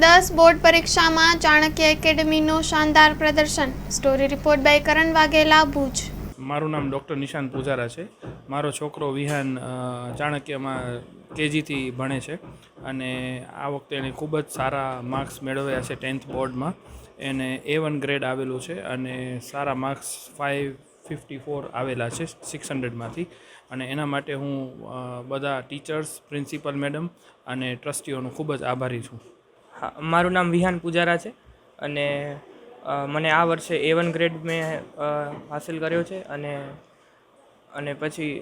10 board પરીક્ષામાં ચાણક્ય એકેડમીનું શાનદાર પ્રદર્શન. સ્ટોરી રિપોર્ટ બાય કરણ વાઘેલા, ભુજ. મારું નામ ડૉક્ટર નિશાંત પૂજારા છે. મારો છોકરો વિહાન ચાણક્યમાં કેજીથી ભણે છે અને આ વખતે એને ખૂબ જ સારા માર્ક્સ મેળવ્યા છે. 10th બોર્ડમાં એને A1 ગ્રેડ આવેલું છે અને સારા માર્ક્સ 554 આવેલા છે 600માંથી. અને એના માટે હું બધા ટીચર્સ, પ્રિન્સિપલ મેડમ અને ટ્રસ્ટીઓનો ખૂબ જ આભારી છું. હા, મારું નામ વિહાન પૂજારા છે અને મને આ વર્ષે A1 ગ્રેડ મેં હાંસલ કર્યો છે અને પછી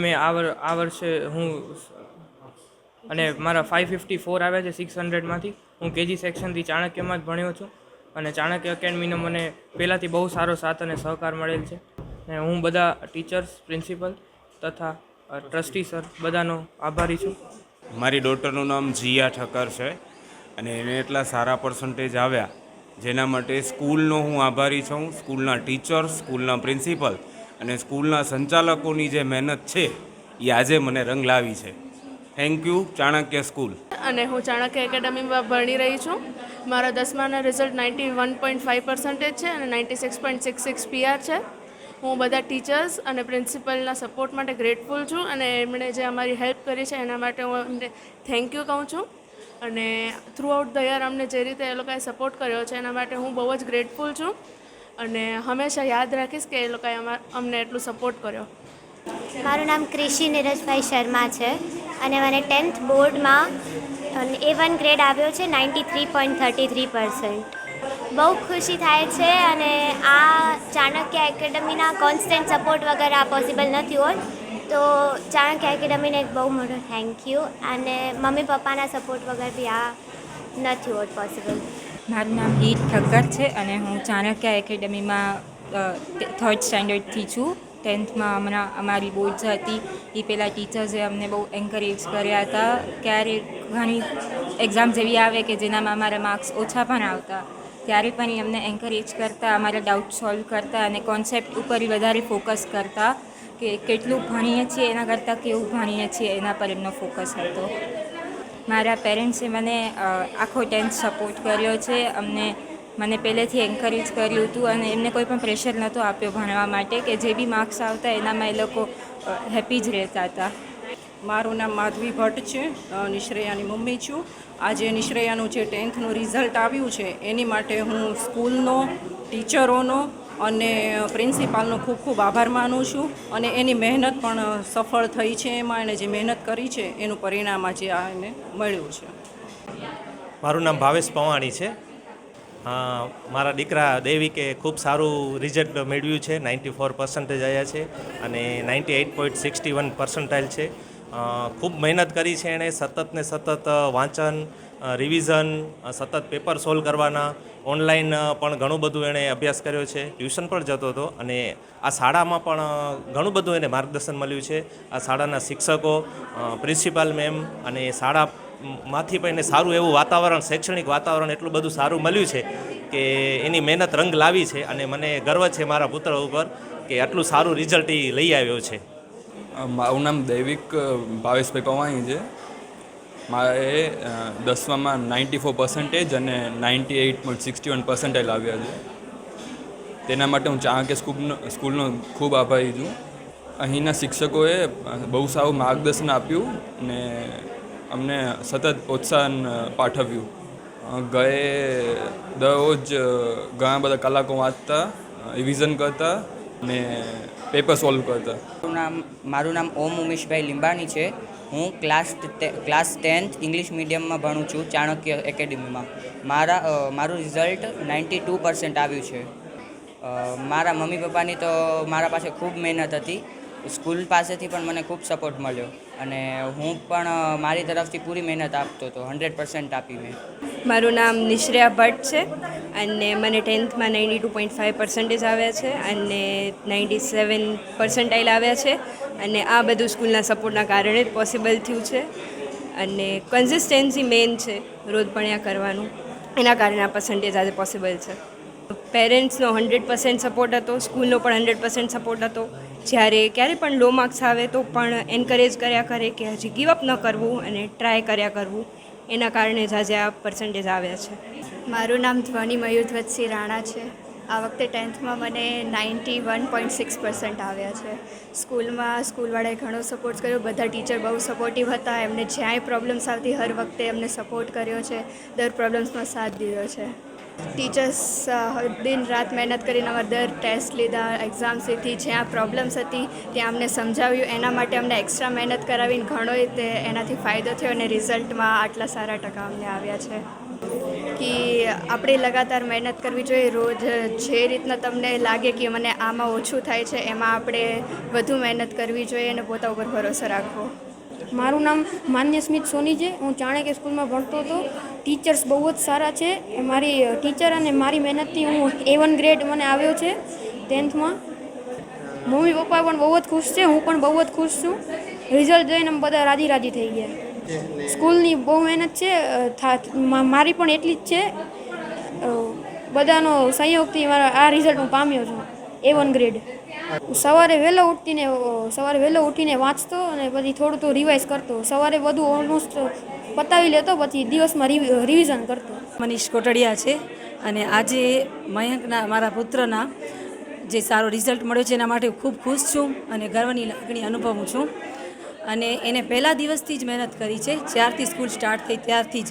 મેં આ વર્ષે હું અને મારા 554 આવ્યા છે 600માંથી. હું કેજી સેક્શનથી ચાણક્યમાં જ ભણ્યો છું અને ચાણક્ય એકેડમીનો મને પહેલાંથી બહુ સારો સાથ અને સહકાર મળેલ છે. અને હું બધા ટીચર્સ, પ્રિન્સિપલ તથા ટ્રસ્ટી સર બધાનો આભારી છું. મારી ડોટરનું નામ જીયા ઠક્કર છે અને એને એટલા સારા પર્સન્ટેજ આવ્યા જેના માટે સ્કૂલનો હું આભારી છું. સ્કૂલના ટીચર્સ, સ્કૂલના પ્રિન્સિપલ અને સ્કૂલના સંચાલકોની જે મહેનત છે એ આજે મને રંગ લાવી છે. Thank you Chanakya school. અને હું ચાણક્ય એકેડમીમાં ભણી રહી છું. મારા 10માના રિઝલ્ટ 91.5% છે અને 96.66 PR છે. હું બધા ટીચર્સ અને પ્રિન્સિપલના સપોર્ટ માટે ગ્રેટફુલ છું અને એમણે જે અમારી હેલ્પ કરી છે એના માટે હું એમને થેન્ક યુ કહું છું. અને થ્રુ આઉટ ધ યર અમને જે રીતે એ લોકોએ સપોર્ટ કર્યો છે એના માટે હું બહુ જ ગ્રેટફુલ છું અને હંમેશા યાદ રાખીશ કે એ લોકોએ અમને એટલું સપોર્ટ કર્યો. મારું નામ ક્રિશી નીરજભાઈ શર્મા છે અને મને 10th બોર્ડમાં A1 ગ્રેડ આવ્યો છે 93.33%. બહુ ખુશી થાય છે અને આ ચાણક્ય એકેડમીના કોન્સ્ટન્ટ સપોર્ટ વગર આ પોસિબલ નથી હોત. તો ચાણક્ય એકેડમીને એક બહુ મોટો થેન્ક યુ અને મમ્મી પપ્પાના સપોર્ટ વગર બી આ નથી હોત પોસિબલ. મારું નામ હીત ઠક્કર છે અને હું ચાણક્ય એકેડમીમાં 3rd સ્ટેન્ડર્ડથી છું. 10thમાં હમણાં અમારી બોર્ડ્સ હતી એ પહેલાં ટીચર્સે અમને બહુ એન્કરેજ કર્યા હતા. ક્યારેક ઘણી એક્ઝામ્સ એવી આવે કે જેનામાં અમારા માર્ક્સ ઓછા પણ આવતા ત્યારે પણ એ અમને એન્કરેજ કરતા, અમારા ડાઉટ સોલ્વ કરતા અને કોન્સેપ્ટ ઉપર વધારે ફોકસ કરતા કે કેટલું ભણીએ છીએ એના કરતાં કેવું ભણીએ છીએ એના પર એમનો ફોકસ હતો. મારા પેરેન્ટ્સે મને આખો 10th સપોર્ટ કર્યો છે. મને પહેલેથી એન્કરેજ કર્યું હતું અને એમને કોઈ પણ પ્રેશર નહોતો આપ્યો ભણવા માટે કે જે બી માર્ક્સ આવતા એનામાં એ લોકો હેપી જ રહેતા હતા. મારું નામ માધવી ભટ્ટ છે, નિશ્રેયાની મમ્મી છું. આજે નિશ્રેયાનું જે 10thનું રિઝલ્ટ આવ્યું છે એની માટે હું સ્કૂલનો, ટીચરોનો અને પ્રિન્સિપાલનો ખૂબ ખૂબ આભાર માનું છું અને એની મહેનત પણ સફળ થઈ છે. એમાં એણે જે મહેનત કરી છે એનું પરિણામ આજે આ એને મળ્યું છે. મારું નામ ભાવેશ પવાણી છે. મારા દીકરા દેવિકે ખૂબ સારું રિઝલ્ટ મેળવ્યું છે. 94% આવ્યા છે અને 98.61% છે. ખૂબ મહેનત કરી છે એણે. સતત વાંચન, રિવિઝન, સતત પેપર સોલ્વ કરવાના, ઓનલાઈન પણ ઘણું બધું એણે અભ્યાસ કર્યો છે. ટ્યુશન પણ જતો હતો અને આ શાળામાં પણ ઘણું બધું એને માર્ગદર્શન મળ્યું છે. આ શાળાના શિક્ષકો, પ્રિન્સિપાલ મેમ અને શાળામાંથી પણ એને સારું એવું વાતાવરણ, શૈક્ષણિક વાતાવરણ એટલું બધું સારું મળ્યું છે કે એની મહેનત રંગ લાવી છે અને મને ગર્વ છે મારા પુત્ર ઉપર કે આટલું સારું રિઝલ્ટ એ લઈ આવ્યો છે. મારું નામ દૈવિક ભાવેશભાઈ પવાણી છે. મારે 10માં 94% અને 98.61% આવ્યા છે. તેના માટે હું ચાણક્ય સ્કૂલનો ખૂબ આભારી છું. અહીંના શિક્ષકોએ બહુ સારું માર્ગદર્શન આપ્યું અને અમને સતત પ્રોત્સાહન પાઠવ્યું. દરરોજ ઘણા બધા કલાકો વાંચતા, રિવિઝન કરતા અને પેપર સોલ્વ કરતા. મારું નામ ઓમ ઉમેશભાઈ લીંબાણી છે. હું ક્લાસ 10th ઇંગ્લિશ મીડિયમમાં ભણું છું ચાણક્ય એકેડમીમાં. મારું રિઝલ્ટ 92% આવ્યું છે. મારા મમ્મી પપ્પાની તો મારા પાસે ખૂબ મહેનત હતી. સ્કૂલ પાસેથી પણ મને ખૂબ સપોર્ટ મળ્યો અને હું પણ મારી તરફથી પૂરી મહેનત આપતો હતો. 100% આપી મેં. મારું નામ નિશ્રેયા ભટ્ટ છે અને મને 10thમાં 92.5% આવ્યા છે અને 97% આવ્યા છે અને આ બધું સ્કૂલના સપોર્ટના કારણે જ પોસિબલ થયું છે અને કન્સિસ્ટન્સી મેઇન છે, રોજ ભણ્યા કરવાનું, એના કારણે આ પર્સન્ટેજ આજે પોસિબલ છે. પેરેન્ટ્સનો 100% સપોર્ટ હતો, સ્કૂલનો પણ 100% સપોર્ટ હતો. જ્યારે ક્યારે પણ લો માર્ક્સ આવે તો પણ એન્કરેજ કર્યા કરે કે હજી ગીવ અપ ન કરવું અને ટ્રાય કર્યા કરવું. એના કારણે જ આજે આ પર્સન્ટેજ આવ્યા છે. મારું નામ ધ્વનિ મયુરધ્વજસિંહ રાણા છે. આ વખતે 10થમાં મને 91.6% આવ્યા છે. સ્કૂલવાળાએ ઘણો સપોર્ટ કર્યો. બધા ટીચર બહુ સપોર્ટિવ હતા. એમને જ્યાંય પ્રોબ્લેમ્સ આવતી હર વખતે એમને સપોર્ટ કર્યો છે. દર પ્રોબ્લેમ્સમાં સાથ દીધો છે. ટીચર્સ દિન રાત મહેનત કરીને અમારા દર ટેસ્ટ લીધા, એક્ઝામ્સ લીધી. જ્યાં પ્રોબ્લેમ્સ હતી ત્યાં અમને સમજાવ્યું. એના માટે અમને એક્સ્ટ્રા મહેનત કરાવીને ઘણો તે એનાથી ફાયદો થયો અને રિઝલ્ટમાં આટલા સારા ટકા અમને આવ્યા છે. કે આપણે લગાતાર મહેનત કરવી જોઈએ. રોજ જે રીતના તમને લાગે કે મને આમાં ઓછું થાય છે એમાં આપણે વધુ મહેનત કરવી જોઈએ અને પોતા ઉપર ભરોસો રાખવો. મારું નામ માન્ય સ્મિત સોની છે. હું ચાણક્ય સ્કૂલમાં ભણતો હતો. ટીચર્સ બહુ જ સારા છે. મારી ટીચર અને મારી મહેનતથી હું A1 ગ્રેડ મને આવ્યો છે 10થમાં. મમ્મી પપ્પા પણ બહુ જ ખુશ છે, હું પણ બહુ જ ખુશ છું. રિઝલ્ટ જોઈને અમે બધા રાજી રાજી થઈ ગયા. સ્કૂલની બહુ મહેનત છે, મારી પણ એટલી જ છે. બધાનો સહયોગથી મારા આ રિઝલ્ટ હું પામ્યો છું, A1 ગ્રેડ. સવારે વહેલો ઉઠીને વાંચતો અને પછી થોડું તો રિવાઇઝ કરતો. સવારે બધું ઓલમોસ્ટ પતાવી લેતો, પછી દિવસમાં રિવિઝન કરતો. મનીષ કોટડિયા છે અને આજે મયંકના મારા પુત્રના જે સારો રિઝલ્ટ મળ્યો છે એના માટે ખૂબ ખુશ છું અને ગર્વની લાગણી અનુભવું છું. અને એને પહેલા દિવસથી જ મહેનત કરી છે, જ્યારથી સ્કૂલ સ્ટાર્ટ થઈ ત્યારથી જ.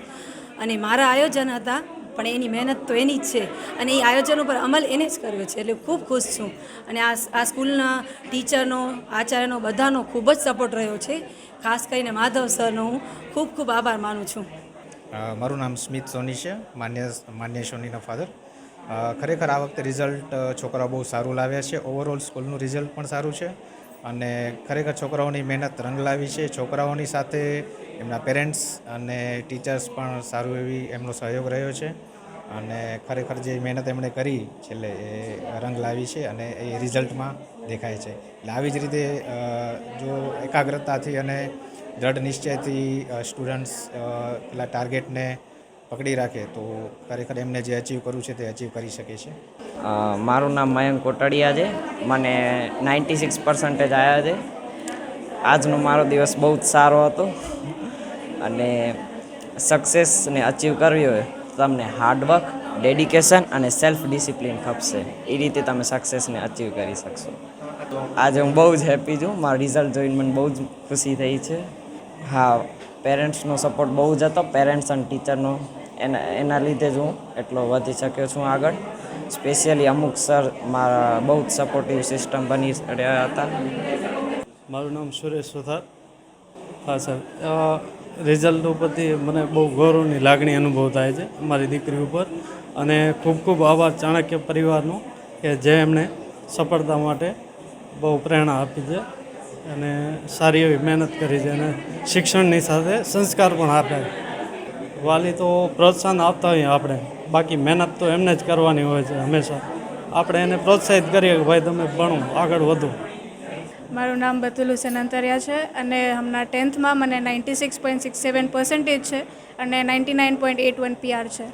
અને મારા આયોજન હતા પણ એની મહેનત તો એની જ છે અને એ આયોજન ઉપર અમલ એને જ કર્યો છે, એટલે ખૂબ ખુશ છું. અને આ સ્કૂલના ટીચરનો, આચાર્યનો બધાનો ખૂબ જ સપોર્ટ રહ્યો છે. ખાસ કરીને માધવ સરનો હું ખૂબ ખૂબ આભાર માનું છું. મારું નામ સ્મિત સોની છે, માન્ય સોનીના ફાધર. ખરેખર આ વખતે રિઝલ્ટ છોકરાઓ બહુ સારું લાવ્યા છે. ઓવરઓલ સ્કૂલનું રિઝલ્ટ પણ સારું છે અને ખરેખર છોકરાઓની મહેનત રંગ લાવી છે. છોકરાઓની સાથે એમના પેરેન્ટ્સ અને ટીચર્સ પણ સારું એવી એમનો સહયોગ રહ્યો છે અને ખરેખર જે મહેનત એમણે કરી છેલ્લે એ રંગ લાવી છે અને એ રિઝલ્ટમાં દેખાય છે. એટલે આવી જ રીતે જો એકાગ્રતાથી અને દૃઢ નિશ્ચયથી સ્ટુડન્ટ્સ પેલા ટાર્ગેટને પકડી રાખે તો ખરેખર એમને જે અચીવ કરવું છે તે અચીવ કરી શકે છે. મારું નામ મયંક કોટડિયા છે. મને 96% આવ્યા છે. આજનો મારો દિવસ બહુ જ સારો હતો અને સક્સેસને અચીવ કરવી હોય તો તમને હાર્ડવર્ક, ડેડિકેશન અને સેલ્ફ ડિસિપ્લિન ખપશે. એ રીતે તમે સક્સેસને અચીવ કરી શકશો. આજે હું બહુ જ હેપી છું. મારું રિઝલ્ટ જોઈને મને બહુ જ ખુશી થઈ છે. હા, પેરેન્ટ્સનો સપોર્ટ બહુ જ હતો, પેરેન્ટ્સ અને ટીચરનો. એના લીધે જ હું એટલો વધી શક્યો છું આગળ. સ્પેશિયલી અમુક સર મારા બહુ જ સપોર્ટિવ સિસ્ટમ બની રહ્યા હતા. મારું નામ સુરેશ સુથાર. હા સર, રિઝલ્ટ ઉપરથી મને બહુ ગૌરવની લાગણી અનુભવ થાય છે મારી દીકરી ઉપર. અને ખૂબ ખૂબ આભાર ચાણક્ય પરિવારનો કે જે એમણે સફળતા માટે બહુ પ્રેરણા આપી છે અને સારી એવી મહેનત કરી છે અને શિક્ષણની સાથે સંસ્કાર પણ આપ્યા. વાલી તો પ્રોત્સાહન આપતા હોઈએ આપણે, બાકી મહેનત તો એમને જ કરવાની હોય છે હંમેશા. આપણે એને પ્રોત્સાહિત કરીએ કે ભાઈ તમે ભણો, આગળ વધો. મારું નામ બતુલ હુસેન અંતરિયા છે અને હમણાં 10થમાં મને 96.67% છે અને 99.81 PR છે.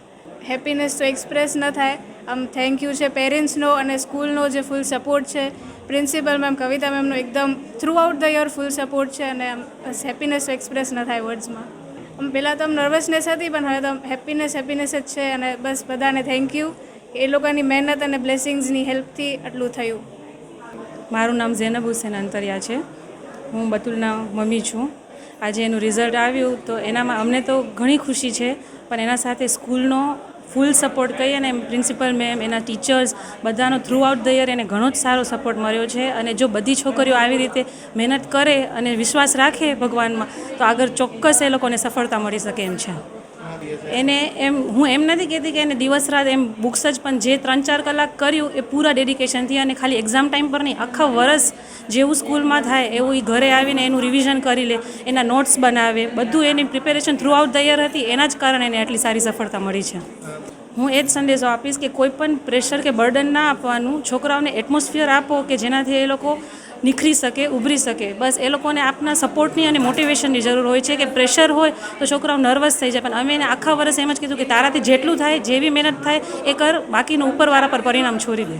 હેપીનેસ તો એક્સપ્રેસ ન થાય. આમ થેન્ક યુ છે પેરેન્ટ્સનો અને સ્કૂલનો જે ફૂલ સપોર્ટ છે. પ્રિન્સિપલ મેમ, કવિતા મેમનો એકદમ through out the year full support છે અને આમ બસ હેપીનેસ તો એક્સપ્રેસ ન થાય વર્ડ્સમાં. આમ પહેલાં તો આમ નર્વસનેસ હતી પણ હવે તો હેપીનેસ જ છે અને બસ બધાને થેન્ક યુ. એ લોકોની મહેનત અને બ્લેસિંગ્સની હેલ્પથી આટલું થયું. મારું નામ ઝેનબ હુસેન અંતરિયા છે. હું બતુલના મમ્મી છું. આજે એનું રિઝલ્ટ આવ્યું તો એનામાં અમને તો ઘણી ખુશી છે, પણ એના સાથે સ્કૂલનો ફૂલ સપોર્ટ કહીએ ને, પ્રિન્સિપલ મેમ, એના ટીચર્સ બધાનો થ્રુ આઉટ ધ યર એને ઘણો જ સારો સપોર્ટ મળ્યો છે. અને જો બધી છોકરીઓ આવી રીતે મહેનત કરે અને વિશ્વાસ રાખે ભગવાનમાં તો આગળ ચોક્કસ એ લોકોને સફળતા મળી શકે એમ છે. એને હું એમ નથી કહેતી કે એને દિવસ રાત એમ બુક્સ જ, પણ જે 3-4 કલાક કર્યું એ પૂરા ડેડિકેશનથી અને ખાલી એક્ઝામ ટાઈમ પર નહીં, આખા વર્ષ જેવું સ્કૂલમાં થાય એવું એ ઘરે આવીને એનું રિવિઝન કરી લે, એના નોટ્સ બનાવે, બધું એની preparation throughout the year હતી. એના જ કારણે એને આટલી સારી સફળતા મળી છે. હું એ જ સંદેશો આપીશ કે કોઈ પણ પ્રેશર કે બર્ડન ના આપવાનું. છોકરાઓને એટમોસ્ફિયર આપો કે જેનાથી એ લોકો નિખરી શકે, ઉભરી શકે. બસ એ લોકોને આપના સપોર્ટની અને મોટિવેશનની જરૂર હોય છે. કે પ્રેશર હોય તો છોકરાઓ નર્વસ થઈ જાય, પણ અમે એને આખા વર્ષ એમ જ કીધું કે તારાથી જેટલું થાય, જેવી મહેનત થાય એ કર, બાકીનું ઉપરવાળા પર પરિણામ છોડી દે.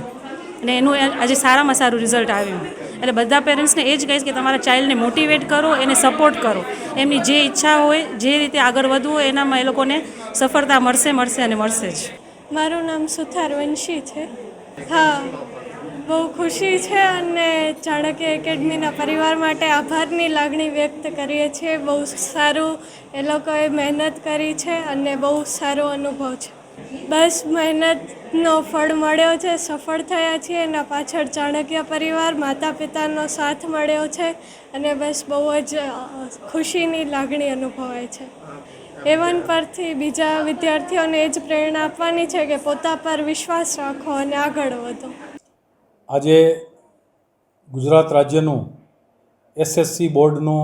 અને એનું આજે સારામાં સારું રિઝલ્ટ આવ્યું. એટલે બધા પેરેન્ટ્સને એ જ કહીશ કે તમારા ચાઇલ્ડને મોટિવેટ કરો, એને સપોર્ટ કરો. એમની જે ઈચ્છા હોય, જે રીતે આગળ વધવું હોય એનામાં એ લોકોને સફળતા મળશે અને મળશે જ. મારું નામ સુથાર વંશી છે. હા, બહુ ખુશી છે અને ચાણક્ય એકેડમીના પરિવાર માટે આભારની લાગણી વ્યક્ત કરીએ છીએ. બહુ સારું એ લોકોએ મહેનત કરી છે અને બહુ સારો અનુભવ છે. બસ મહેનતનો ફળ મળ્યો છે, સફળ થયા છીએ. એના પાછળ ચાણક્ય પરિવાર, માતા પિતાનો સાથ મળ્યો છે અને બસ બહુ જ ખુશીની લાગણી અનુભવાય છે. A1 પરથી બીજા વિદ્યાર્થીઓને એ જ પ્રેરણા આપવાની છે કે પોતા પર વિશ્વાસ રાખો અને આગળ વધો. આજે ગુજરાત રાજ્યનું SSC બોર્ડનું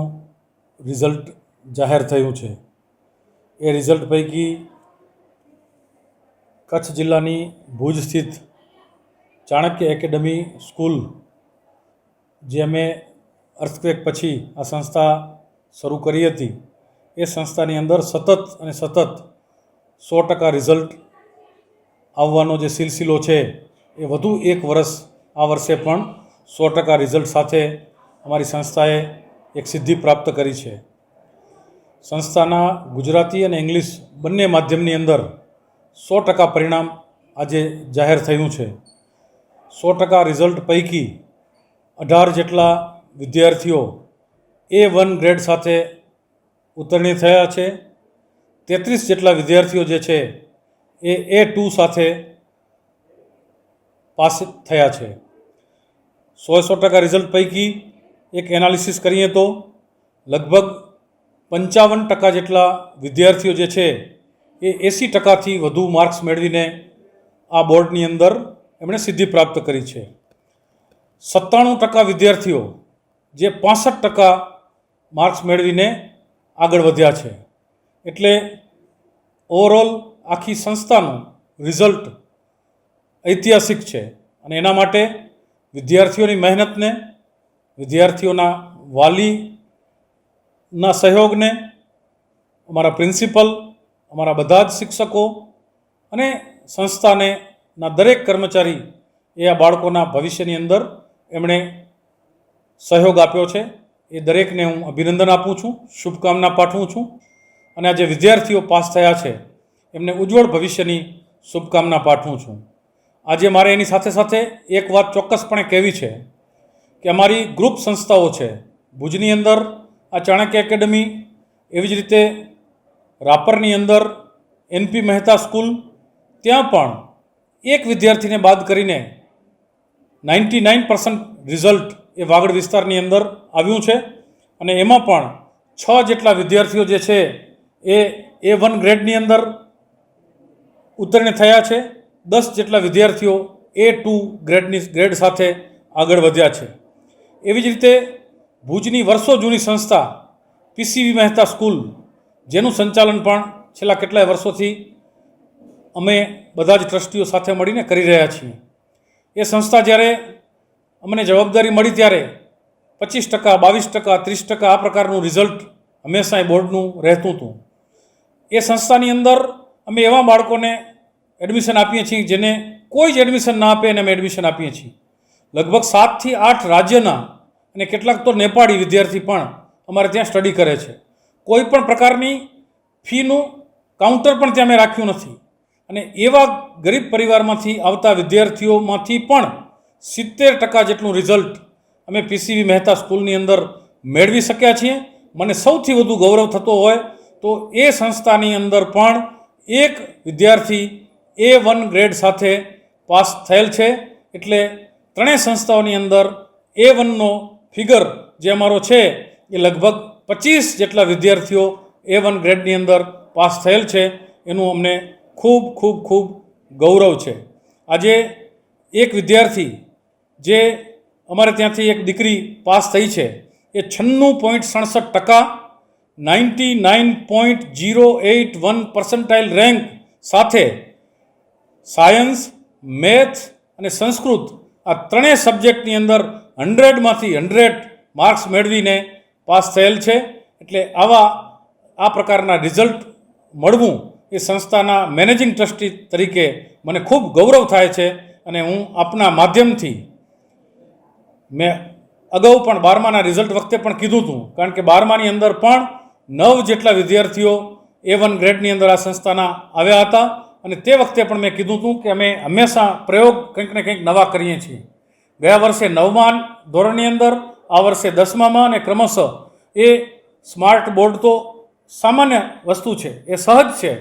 રિઝલ્ટ જાહેર થયું છે. એ રિઝલ્ટ પૈકી કચ્છ જિલ્લાની ભુજ સ્થિત ચાણક્ય એકેડમી સ્કૂલ, જે અમે અર્થક્વેક પછી આ સંસ્થા શરૂ કરી હતી, એ સંસ્થાની અંદર સતત 100% રિઝલ્ટ આવવાનો જે સિલસિલો છે એ વધુ એક વર્ષ આ વર્ષે પણ 100% રિઝલ્ટ સાથે અમારી સંસ્થાએ એક સિદ્ધિ પ્રાપ્ત કરી છે. સંસ્થાના ગુજરાતી અને ઇંગ્લિશ બંને માધ્યમની અંદર 100% પરિણામ આજે જાહેર થયું છે. 100% રિઝલ્ટ પૈકી 18 જેટલા વિદ્યાર્થીઓ A1 ગ્રેડ સાથે ઉત્તીર્ણ થયા છે. 33 જેટલા વિદ્યાર્થીઓ જે છે એ A2 સાથે પાસ થયા છે. 100% રિઝલ્ટ પૈકી એક એનાલિસિસ કરીએ તો લગભગ 55% જેટલા વિદ્યાર્થીઓ જે છે એ 80%થી વધુ માર્ક્સ મેળવીને આ બોર્ડની અંદર એમણે સિદ્ધિ પ્રાપ્ત કરી છે. 97% વિદ્યાર્થીઓ જે 65% માર્ક્સ મેળવીને આગળ વધ્યા છે. એટલે ઓવરઓલ આખી સંસ્થાનું રિઝલ્ટ ઐતિહાસિક છે અને એના માટે વિદ્યાર્થીઓની મહેનતને, વિદ્યાર્થીઓના વાલીના સહયોગને, અમારા પ્રિન્સિપલ, અમારા બધા જ શિક્ષકો અને સંસ્થાના દરેક કર્મચારી એ આ બાળકોના ભવિષ્યની અંદર એમણે સહયોગ આપ્યો છે. એ દરેકને હું અભિનંદન આપું છું, શુભકામના પાઠવું છું અને આ જે વિદ્યાર્થીઓ પાસ થયા છે એમને ઉજ્જવળ ભવિષ્યની શુભકામના પાઠવું છું. આજે મારે એની સાથે સાથે એક વાત ચોક્કસપણે કહેવી છે કે અમારી ગ્રુપ સંસ્થાઓ છે ભુજની અંદર આ ચાણક્ય એકેડમી, એવી જ રીતે રાપરની અંદર NP મહેતા સ્કૂલ, ત્યાં પણ એક વિદ્યાર્થીને બાદ કરીને 99% રિઝલ્ટ એ વાગડ વિસ્તારની અંદર આવ્યું છે અને એમાં પણ 6 જેટલા વિદ્યાર્થીઓ જે છે એ A1 ગ્રેડની અંદર ઉત્તીર્ણ થયા છે. 10 જેટલા વિદ્યાર્થીઓ A2 ગ્રેડ સાથે આગળ વધ્યા છે. એવી જ રીતે ભુજની વર્ષો જૂની સંસ્થા PCV મહેતા સ્કૂલ, જેનું સંચાલન પણ છેલ્લા કેટલાય વર્ષોથી અમે બધા જ ટ્રસ્ટીઓ સાથે મળીને કરી રહ્યા છીએ. એ સંસ્થા જ્યારે અમને જવાબદારી મળી ત્યારે 25%, 22%, 30% આ પ્રકારનું રિઝલ્ટ હંમેશા એ બોર્ડનું રહેતું હતું. એ સંસ્થાની અંદર અમે એવા બાળકોને એડમિશન આપીએ છીએ જેને કોઈ જ એડમિશન ના આપે એને અમે એડમિશન આપીએ છીએ. લગભગ 7 થી 8 રાજ્યના અને કેટલાક તો નેપાળી વિદ્યાર્થી પણ અમારે ત્યાં સ્ટડી કરે છે. કોઈ પણ પ્રકારની ફીનું કાઉન્ટર પણ ત્યાં મેં રાખ્યું નથી અને એવા ગરીબ પરિવારમાંથી આવતા વિદ્યાર્થીઓમાંથી પણ 70% જેટલું રિઝલ્ટ અમે PCV મહેતા સ્કૂલની અંદર મેળવી શક્યા છીએ. મને સૌથી વધુ ગૌરવ થતો હોય તો એ સંસ્થાની અંદર પણ એક વિદ્યાર્થી A1 ગ્રેડ સાથે પાસ થયેલ છે. એટલે ત્રણેય સંસ્થાઓની અંદર A1નો ફિગર જે અમારો છે એ લગભગ 25 જેટલા વિદ્યાર્થીઓ A1 ગ્રેડની અંદર પાસ થયેલ છે. એનું અમને ખૂબ ખૂબ ખૂબ ગૌરવ છે. આજે એક વિદ્યાર્થી જે અમારે ત્યાંથી એક દીકરી પાસ થઈ છે એ 96.67%, 99.081% રેન્ક સાથે સાયન્સ, મેથ્સ અને સંસ્કૃત આ ત્રણેય સબ્જેક્ટની અંદર 100માંથી 100 માર્ક્સ મેળવીને પાસ થયેલ છે. એટલે આ પ્રકારના રિઝલ્ટ મળવું એ સંસ્થાના મેનેજિંગ ટ્રસ્ટી તરીકે મને ખૂબ ગૌરવ થાય છે અને હું આપના માધ્યમથી મેં અગાઉ પણ 12માના રિઝલ્ટ વખતે પણ કીધું હતું, કારણ કે 12માની અંદર પણ 9 જેટલા વિદ્યાર્થીઓ A1 ગ્રેડની અંદર આ સંસ્થાના આવ્યા હતા અને તે વખતે પણ મેં કીધું હતું કે અમે હંમેશા પ્રયોગ કંઈક ને કંઈક નવા કરીએ છીએ. ગયા વર્ષે 9મા ધોરણની અંદર, આ વર્ષે 10મામાં, અને ક્રમશઃ એ સ્માર્ટ બોર્ડ તો સામાન્ય વસ્તુ છે, એ સહજ છે,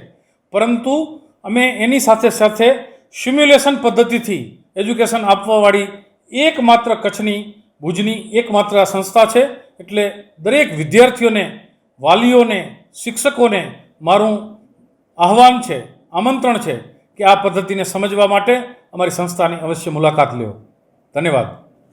પરંતુ અમે એની સાથે સાથે સિમ્યુલેશન પદ્ધતિથી એજ્યુકેશન આપવાવાળી એકમાત્ર કચ્છની ભુજની એકમાત્ર આ સંસ્થા છે. એટલે દરેક વિદ્યાર્થીઓને, વાલીઓને, શિક્ષકોને મારું આહવાન છે, આમંત્રણ છે કે આ પદ્ધતિને સમજવા માટે અમારી સંસ્થાની અવશ્ય મુલાકાત લ્યો. ધન્યવાદ.